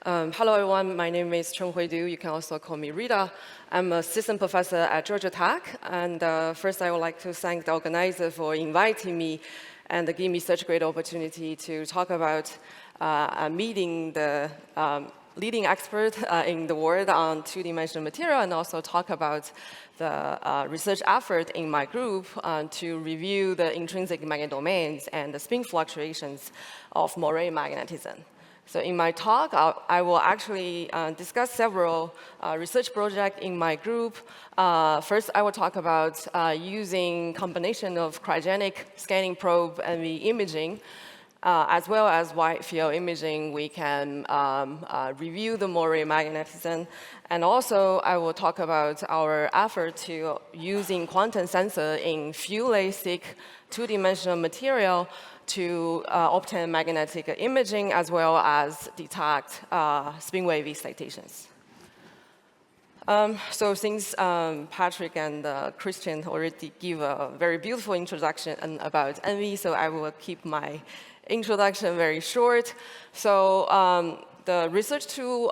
Hello, everyone. My name is Chunhui. You can also call me Rita. I'm an assistant professor at Georgia Tech. And first, I would like to thank the organizer for inviting me and giving me such a great opportunity to talk about meeting the leading expert in the world on two-dimensional material, and also talk about the research effort in my group to review the intrinsic magnetic domains and the spin fluctuations of moiré magnetism. So in my talk, I will actually discuss several research projects in my group. First, I will talk about using combination of cryogenic scanning probe and the imaging, as well as wide field imaging. We can review the moiré magnetism. And also, I will talk about our effort to using quantum sensor in few thick two-dimensional material to obtain magnetic imaging, as well as detect spin wave excitations. So since Patrick and Christian already give a very beautiful introduction about ENVI, so I will keep my introduction very short. So the research tool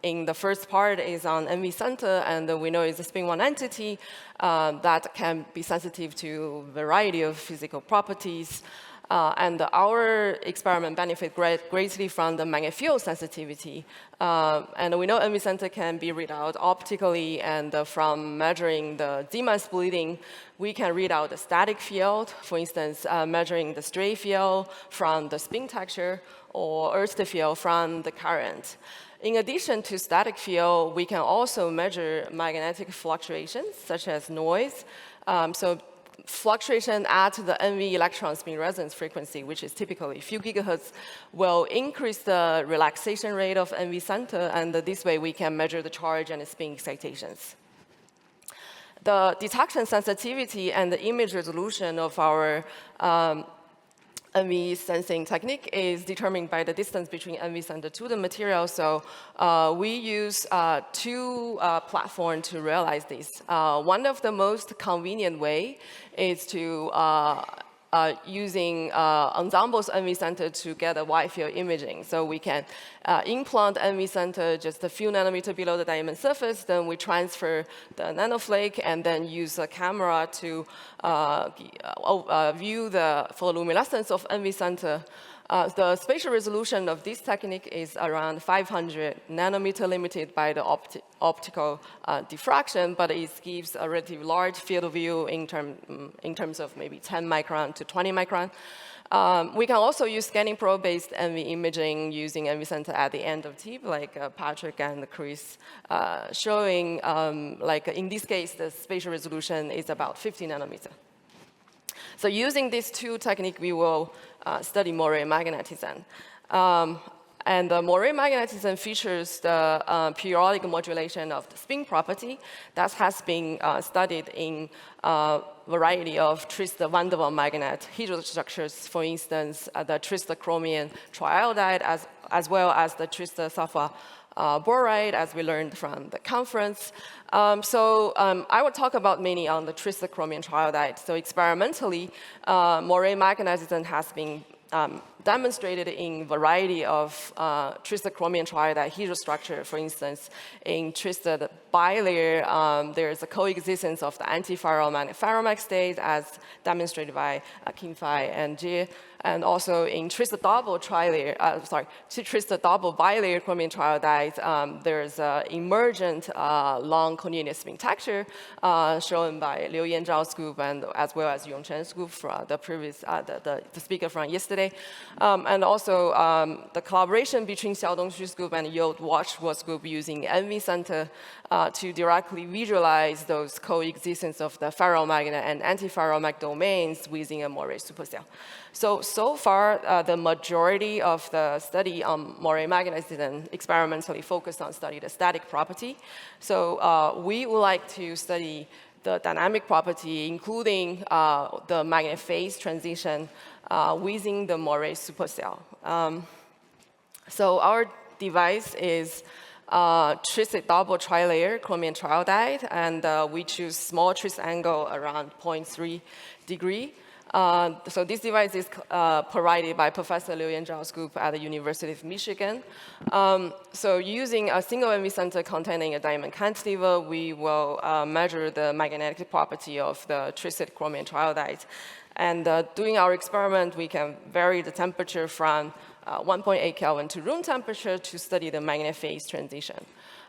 in the first part is on ENVI center, and we know it's a spin-one entity that can be sensitive to a variety of physical properties. And our experiment benefit greatly from the magnetic field sensitivity. And we know ENVI center can be read out optically, and from measuring the Zeeman splitting, we can read out the static field, for instance, measuring the stray field from the spin texture, or earth field from the current. In addition to static field, we can also measure magnetic fluctuations, such as noise. So fluctuation at the NV electron spin resonance frequency, which is typically a few gigahertz, will increase the relaxation rate of NV center, and this way we can measure the charge and the spin excitations. The detection sensitivity and the image resolution of our NV sensing technique is determined by the distance between NV center to the material. So we use two platforms to realize this. One of the most convenient way is to using ensembles NV center to get a wide field imaging. So we can implant NV center just a few nanometers below the diamond surface, then we transfer the nanoflake and then use a camera to view the photoluminescence of NV center. The spatial resolution of this technique is around 500 nanometer, limited by the optical diffraction, but it gives a relatively large field of view in terms of maybe 10 micron to 20 micron. We can also use scanning probe-based NV imaging using NV center at the end of tip, like Patrick and Chris showing. Like in this case, the spatial resolution is about 50 nanometer. So using these two techniques, we will study moiré magnetism. And the moiré magnetism features the periodic modulation of the spin property that has been studied in a variety of tristor van der Waals magnet heterostructures, for instance, the tristor chromium triiodide, as well as the tristor sulfur boride, as we learned from the conference. I will talk about mainly on the tristor chromium triiodide. So experimentally, moiré magnetism has been demonstrated in variety of tristor chromium triiodide heterostructure. For instance, in tristor bilayer, there is a coexistence of the antiferromagnetic state, as demonstrated by Kim Fai and Jie. And also in tristor double tristor double bilayer chromium triiodide, there's an emergent long continuous spin texture shown by Liu Yanzhao's group, and as well as Yong Chen's group from the previous the speaker from yesterday. And also the collaboration between Xiao Dongxu's group and Yo Watchworth's group using ENVI center to directly visualize those coexistence of the ferromagnet and antiferromagnetic domains within a moiré supercell. So far, the majority of the study on moiré magnetism experimentally focused on study the static property. So we would like to study the dynamic property, including the magnetic phase transition within the moiré supercell. So our device is tristor double trilayer chromium triiodide, and we choose small twist angle around 0.3 degree. So this device is provided by Professor Liu Yanzhao's group at the University of Michigan. So using a single MV center containing a diamond cantilever, we will measure the magnetic property of the twisted chromium triodide. And doing our experiment, we can vary the temperature from 1.8 Kelvin to room temperature to study the magnetic phase transition.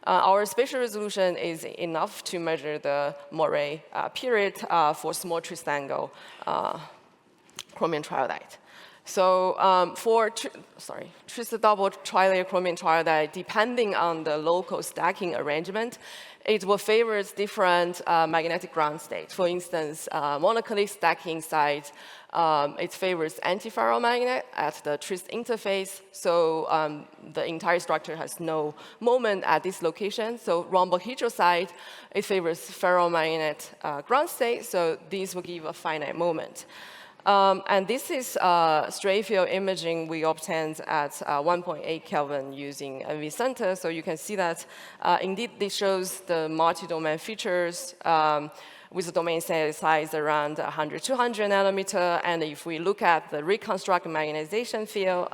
Our spatial resolution is enough to measure the moiré period for small twist angle chromium triodide. So for twisted double trilayer chromium triodide, depending on the local stacking arrangement, it will favor different magnetic ground states. For instance, monoclinic stacking site, it favors antiferromagnet at the twist interface. So the entire structure has no moment at this location. So rhombohedral site, it favors ferromagnet ground state. So these will give a finite moment. And this is stray field imaging we obtained at 1.8 Kelvin using MV center. So you can see that indeed this shows the multi-domain features with the domain size around 100, 200 nanometer. And if we look at the reconstruct magnetization field,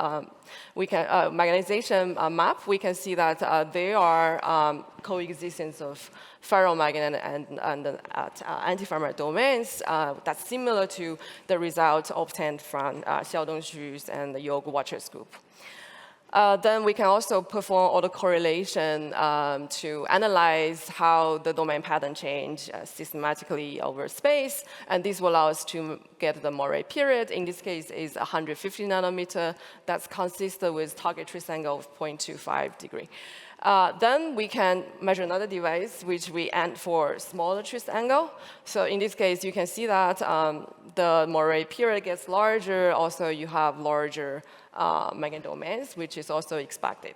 magnetization map, we can see that there are coexistence of ferromagnet and antiferromagnet domains that's similar to the results obtained from Xiaodong Xu's and the York Watchers group. Then we can also perform autocorrelation to analyze how the domain pattern change systematically over space. And this will allow us to get the moiré period. In this case, is 150 nanometer. That's consistent with target twist angle of 0.25 degree. Then we can measure another device, which we add for smaller twist angle. So in this case, you can see that the moiré period gets larger. Also, you have larger magnetic domains, which is also expected.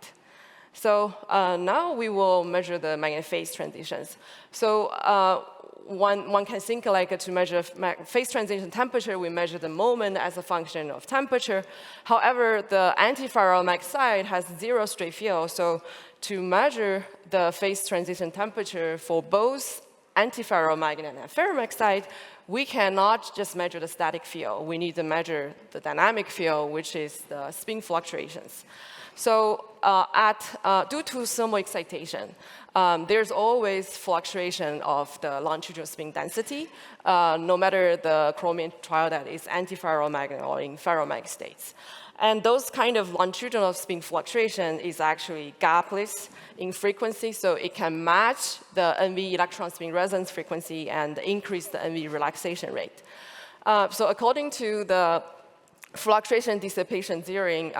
So now we will measure the magnetic phase transitions. So one can think like to measure phase transition temperature, we measure the moment as a function of temperature. However, the antiferromagnetic side has zero stray field. So to measure the phase transition temperature for both antiferromagnet and ferromagnetic side, we cannot just measure the static field. We need to measure the dynamic field, which is the spin fluctuations. So due to thermal excitation, there's always fluctuation of the longitudinal spin density, no matter the chromium triodide is antiferromagnet or in ferromagnetic states. And those kind of longitudinal spin fluctuation is actually gapless in frequency, so it can match the NV electron spin resonance frequency and increase the NV relaxation rate. So according to the fluctuation dissipation theory,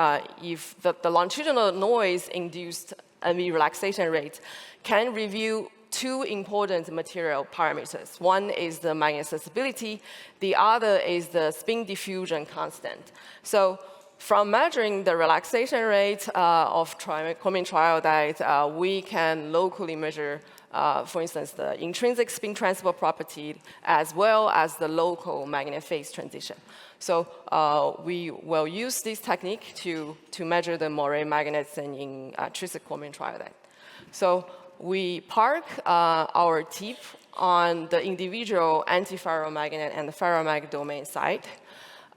if the longitudinal noise-induced NV relaxation rate can reveal two important material parameters. One is the magnetic susceptibility, the other is the spin diffusion constant. So from measuring the relaxation rate of chromium triodide, we can locally measure, for instance, the intrinsic spin transport property as well as the local magnetic phase transition. So we will use this technique to measure the moiré magnetism in twisted chromium triodide. So we park our tip on the individual antiferromagnet and the ferromagnet domain side.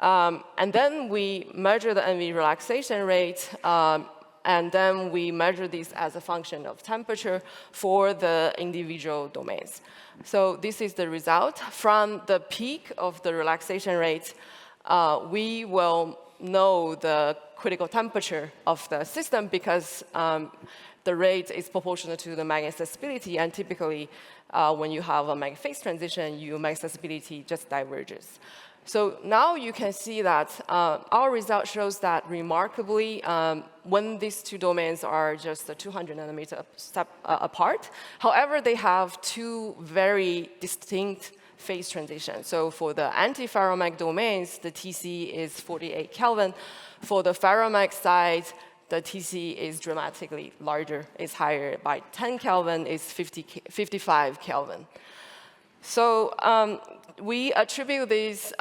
And then we measure the NV relaxation rate, and then we measure this as a function of temperature for the individual domains. So this is the result. From the peak of the relaxation rate, we will know the critical temperature of the system because the rate is proportional to the magnetic susceptibility, and typically when you have a magnetic phase transition, your magnetic susceptibility just diverges. So now you can see that our result shows that remarkably, when these two domains are just 200 nanometer apart, however, they have two very distinct phase transitions. So for the antiferromagnetic domains, the TC is 48 Kelvin. For the ferromagnetic side, the TC is dramatically larger. It's higher by 10 Kelvin, it's 55 Kelvin. So we attribute this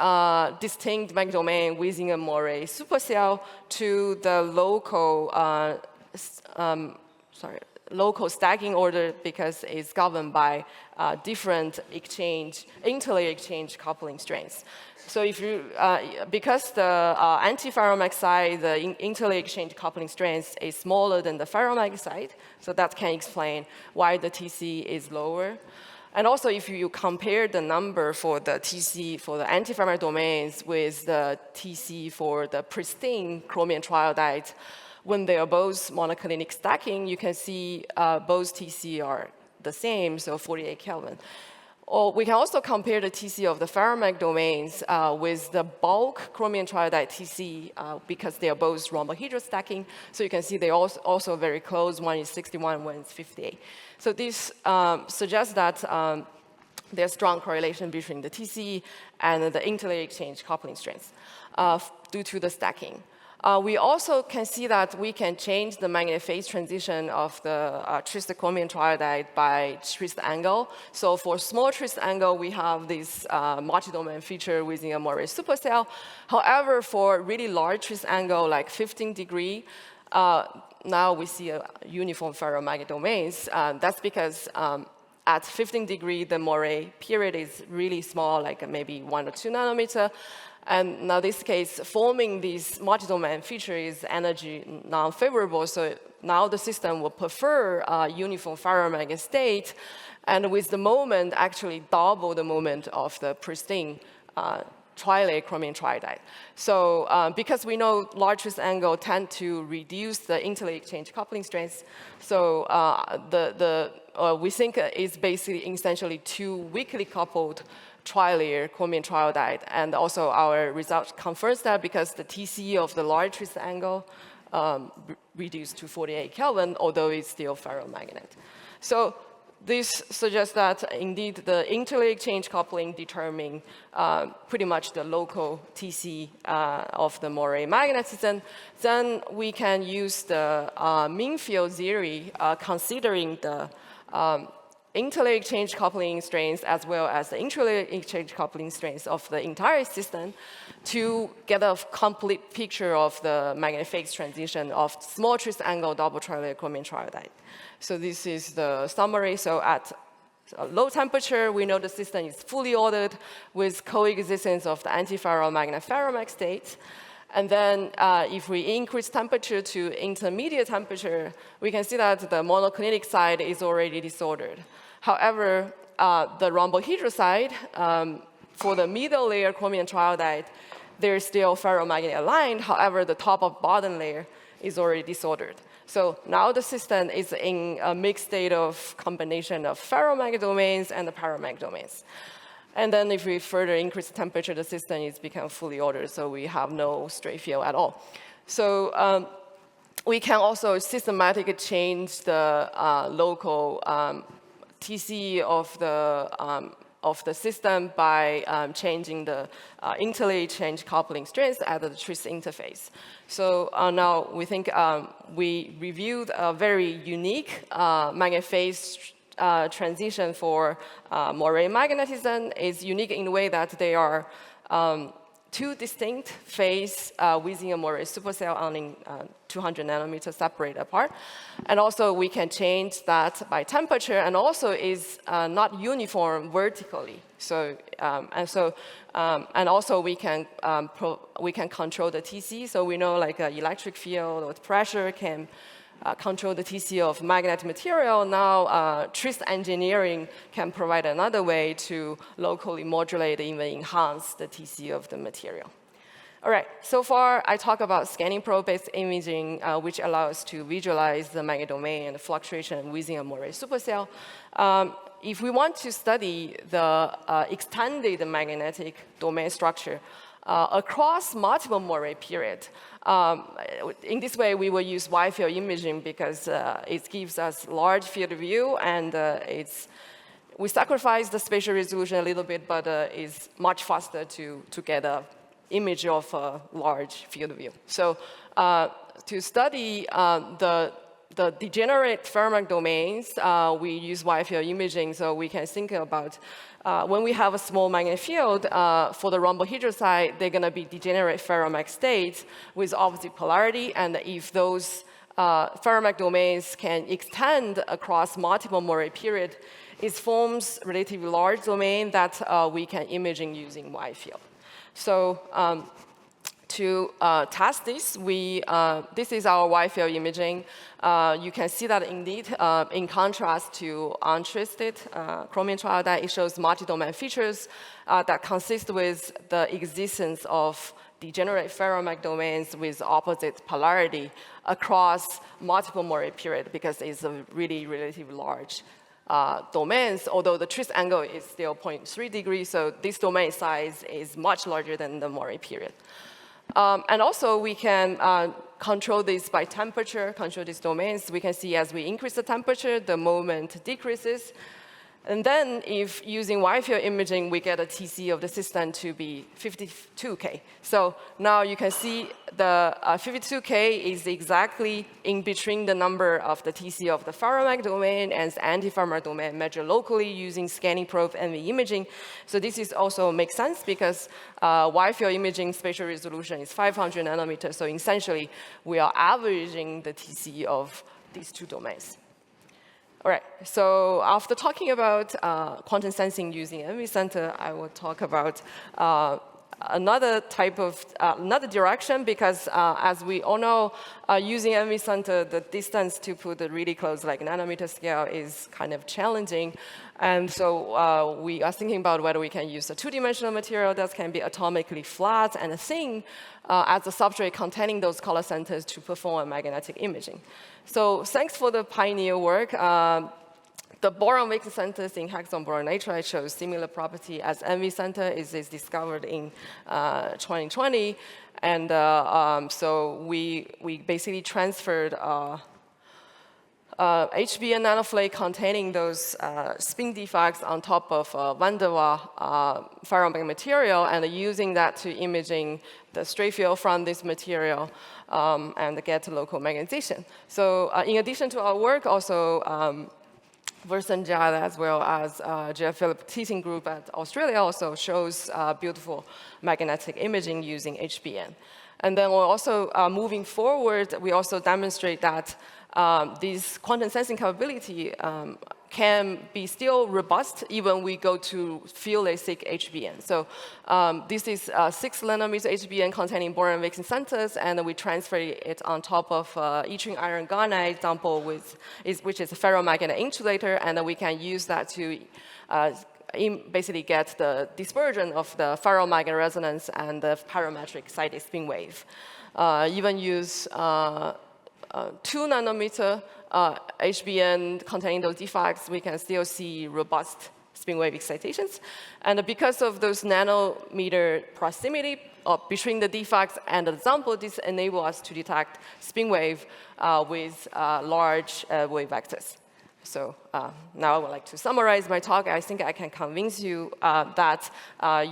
distinct magnetic domain within a moiré supercell to the local local stacking order because it's governed by different interlayer exchange coupling strengths. So if you, because the antiferromagnetic side, the interlayer exchange coupling strength is smaller than the ferromagnetic side, so that can explain why the TC is lower. And also, if you compare the number for the TC for the antiferromagnetic domains with the TC for the pristine chromium triodide, when they are both monoclinic stacking, you can see both TC are the same, so 48 Kelvin. Or we can also compare the TC of the ferromagnetic domains with the bulk chromium triodide TC because they are both rhombohedral stacking. So you can see they're also very close. One is 61, one is 58. So this suggests that there's strong correlation between the TC and the interlayer exchange coupling strengths due to the stacking. We also can see that we can change the magnetic phase transition of the twisted chromium triodide by twist angle. So for small twist angle, we have this multi-domain feature within a moiré supercell. However, for really large twist angle, like 15 degree, now we see a uniform ferromagnetic domains. That's because at 15 degree, the moiré period is really small, like maybe 1 or 2 nanometer. And now this case, forming this multi-domain feature is energy non-favorable, so now the system will prefer a uniform ferromagnetic state, and with the moment, actually double the moment of the pristine trilayer chromium triodide. So because we know large twist angle tend to reduce the interlayer exchange coupling strengths, so we think it's basically essentially 2 weakly coupled trilayer chromium triodide, and also our result confirms that because the TC of the large twist angle reduced to 48 Kelvin, although it's still ferromagnet. So this suggests that indeed the interlayer exchange coupling determine pretty much the local TC of the moiré magnetism. Then we can use the mean field theory considering the interlayer exchange coupling strengths as well as the intralayer exchange coupling strengths of the entire system to get a complete picture of the magnetic phase transition of small twist angle double trilayer chromium triodide. So this is the summary. So at a low temperature, we know the system is fully ordered with coexistence of the antiferromagnet ferromagnetic state. And then if we increase temperature to intermediate temperature, we can see that the monoclinic side is already disordered. However, the rhombohedral side, for the middle layer chromium triodide, they're still ferromagnetic aligned. However, the top of bottom layer is already disordered. So now the system is in a mixed state of combination of ferromagnetic domains and the paramagnetic domains. And then if we further increase the temperature, the system is become fully ordered, so we have no stray field at all. So we can also systematically change the local TC of the system by changing the interlayer exchange coupling strengths at the twist interface. So now we think we reviewed a very unique magnetic phase transition for moiré magnetism. Is unique in the way that they are 2 distinct phases within a moiré supercell only 200 nanometers separate apart. And also we can change that by temperature, and also is not uniform vertically. So and also we can control the TC. So we know like electric field or pressure can control the TC of magnetic material. Now, twist engineering can provide another way to locally modulate, even enhance the TC of the material. All right, so far I talked about scanning probe-based imaging, which allows to visualize the magnetic domain and the fluctuation within a moiré supercell. If we want to study the extended magnetic domain structure across multiple moiré periods, in this way, we will use wide field imaging because it gives us large field of view, and we sacrifice the spatial resolution a little bit, but it's much faster to get an image of a large field of view. So to study the degenerate ferromagnetic domains, we use wide field imaging, so we can think about when we have a small magnetic field, for the rhombohedral side, they're going to be degenerate ferromagnetic states with opposite polarity, and if those ferromagnetic domains can extend across multiple moiré periods, it forms relatively large domain that we can imaging using wide field. So to test this, this is our wide field imaging. You can see that indeed, in contrast to untwisted chromium triiodide, it shows multi-domain features that consist with the existence of degenerate ferromagnetic domains with opposite polarity across multiple moiré period, because it's a really relatively large domains, although the twist angle is still 0.3 degrees, so this domain size is much larger than the moiré period. And also, we can control this by temperature, control these domains. We can see as we increase the temperature, the moment decreases. And then if using wide field imaging, we get a TC of the system to be 52K. So now you can see the 52K is exactly in between the number of the TC of the ferromagnetic domain and the anti-ferromagnetic domain measured locally using scanning probe and imaging. So this is also makes sense because wide field imaging spatial resolution is 500 nanometers. So essentially, we are averaging the TC of these two domains. All right, so after talking about quantum sensing using NV Center, I will talk about another type of, another direction, because as we all know, using NV Center, the distance to put it really close, like nanometer scale, is kind of challenging. And so we are thinking about whether we can use a two-dimensional material that can be atomically flat and thin as a substrate containing those color centers to perform magnetic imaging. So thanks for the pioneer work. The boron Wigton centers in hexagon boron nitride shows similar property as NV center is discovered in 2020. And so we basically transferred HBN nanoflake containing those spin defects on top of van der Waals ferromagnetic material, and using that to imaging the stray field from this material and get local magnetization. So in addition to our work, also Versen Jad, as well as Jeff Philip teaching group at Australia, also shows beautiful magnetic imaging using HBN. And then we're also moving forward, we also demonstrate that this quantum sensing capability can be still robust even we go to field-ASIC HBN. So this is 6 nanometer HBN containing boron Wigton centers, and we transfer it on top of yttrium iron garnet example, which is a ferromagnetic insulator, and we can use that to basically get the dispersion of the ferromagnetic resonance and the parametric sided spin wave. Even use 2 nanometer HBN containing those defects, we can still see robust spin wave excitations. And because of those nanometer proximity between the defects and the sample, this enables us to detect spin wave with large wave vectors. So now I would like to summarize my talk. I think I can convince you that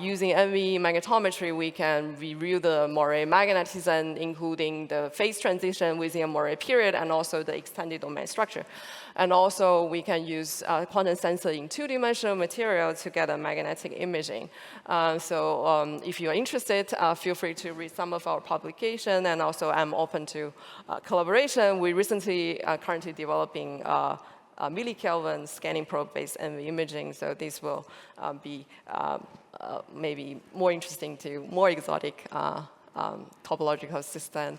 using NV magnetometry, we can review the moiré magnetism, including the phase transition within a moiré period, and also the extended domain structure. And also, we can use quantum sensor in two-dimensional material to get a magnetic imaging. So if you are interested, feel free to read some of our publication, and also I'm open to collaboration. We recently currently developing millikelvin scanning probe-based NV imaging, so this will be maybe more interesting to more exotic topological system.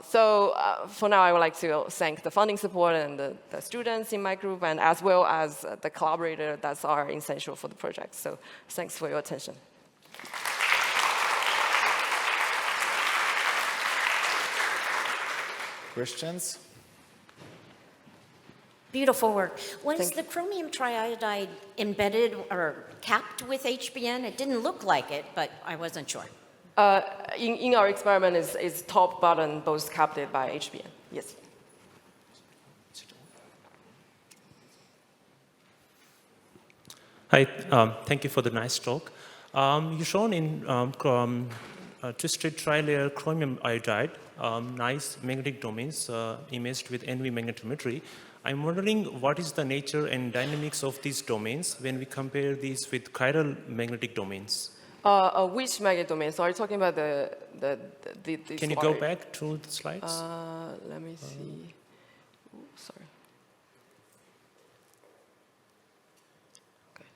So for now, I would like to thank the funding support and the students in my group, and as well as the collaborators that are essential for the project. So thanks for your attention. Questions? Beautiful work. Was the chromium triiodide embedded or capped with HBN? It didn't look like it, but I wasn't sure. In our experiment, is top bottom both capped by HBN. Yes. Hi, thank you for the nice talk. You've shown in twisted trilayer chromium iodide, nice magnetic domains imaged with NV magnetometry. I'm wondering what is the nature and dynamics of these domains when we compare these with chiral magnetic domains? Which magnetic domain? So are you talking about the Can you go back to the slides? Let me see. Ooh, sorry. Okay.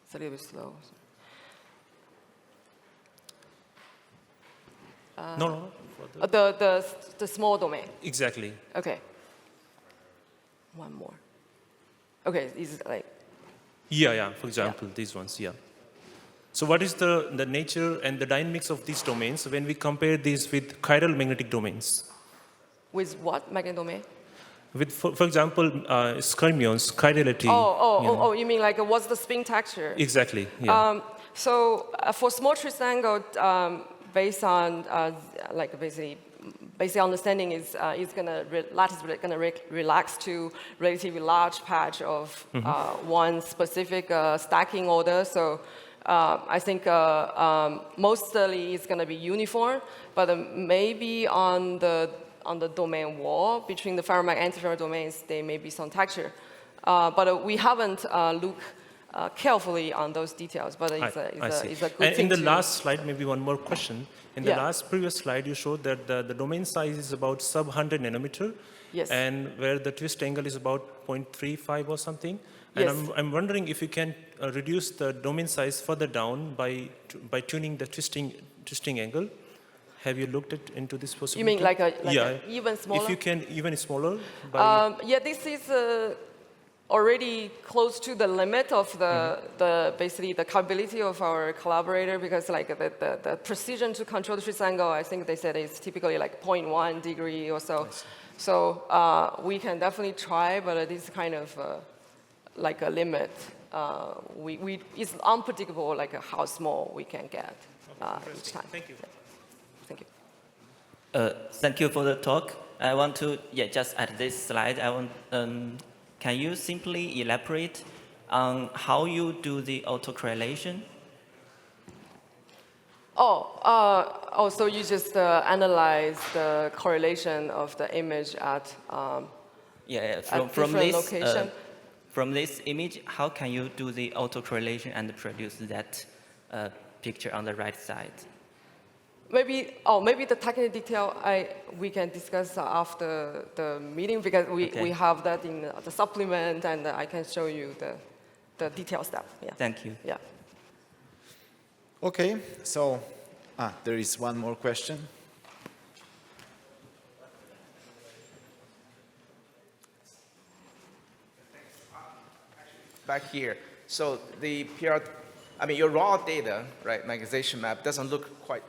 It's a little bit slow. No. The small domain. Exactly. Okay. One more. Okay, is it like? Yeah. For example, these ones. Yeah. So what is the nature and the dynamics of these domains when we compare these with chiral magnetic domains? With what magnetic domain? With, for example, skyrmions, chirality. You mean like what's the spin texture? Exactly. Yeah. For small triangle, based on like basic understanding is lattice is gonna relax to relatively large patch of one specific stacking order. So I think mostly it's gonna be uniform, but maybe on the domain wall between the ferromagnetic and antiferromagnetic domains, there may be some texture. But we haven't looked carefully on those details, but it's a good and thing. In the last slide, maybe one more question. In the previous slide, you showed that the domain size is about sub 100 nanometer, yes, and where the twist angle is about 0.35 or something. And yes. I'm wondering if you can reduce the domain size further down by tuning the twisting angle. Have you looked into this possibility? You mean like a even smaller? If you can, even smaller. By this is already close to the limit of basically the capability of our collaborator, because like the precision to control the twist angle, I think they said is typically like 0.1 degree or so. So we can definitely try, but it is kind of like a limit. It's unpredictable like how small we can get each time. Thank you. Yeah. Thank you. Thank you for the talk. I want to just at this slide. Can you simply elaborate on how you do the autocorrelation? So you just analyze the correlation of the image at From different this location. From this image, how can you do the autocorrelation and produce that picture on the right side? Maybe the technical detail we can discuss after the meeting, because we have that in the supplement, and I can show you the detail step. Yeah. Thank you. Yeah. Okay, so there is one more question. Back here. So the PR, your raw data, right, magnetization map doesn't look quite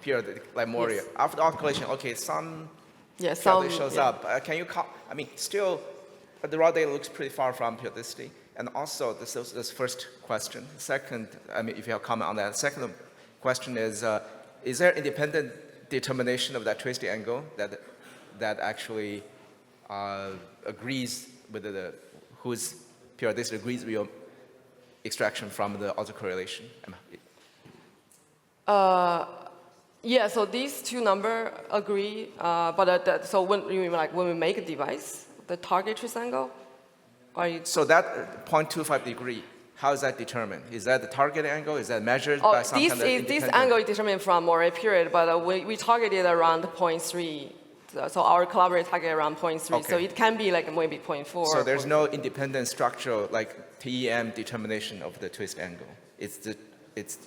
periodic like moiré. Yes. After the calculation, okay, some some shows up. Can you still, but the raw data looks pretty far from periodicity. And also, this is the first question. Second, if you have a comment on that. Second question is there independent determination of that twisting angle that actually agrees with whose periodicity agrees with your extraction from the autocorrelation? So these two numbers agree, but so when we make a device, the target twist angle, So that 0.25 degree, how is that determined? Is that the target angle? Is that measured by some kind of independent? This angle is determined from moiré period, but we targeted around 0.3. So our collaborator target around 0.3. Okay. So it can be like maybe 0.4. So there's no independent structural like TEM determination of the twist angle. It's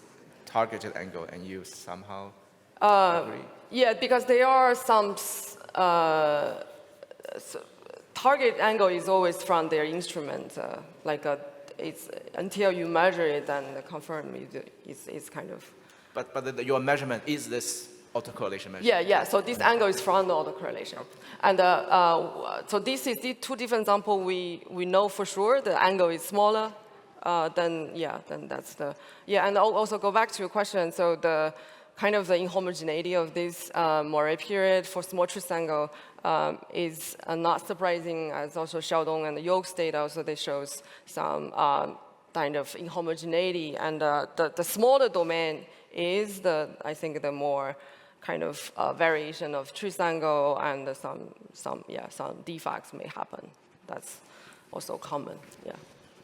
targeted angle, and you somehow agree. Yeah, because there are some target angle is always from their instrument. It's until you measure it and confirm it's kind of. But your measurement is this autocorrelation measurement. Yeah. So this angle is from the autocorrelation, and so this is the two different examples we know for sure the angle is smaller. Then that's the and I'll also go back to your question. So the kind of the inhomogeneity of this moiré period for small twist angle is not surprising, as also Xiaodong and the Yolk's data also they shows some kind of inhomogeneity, and the smaller domain is I think the more kind of variation of twist angle, and some defects may happen. That's also common. Yeah.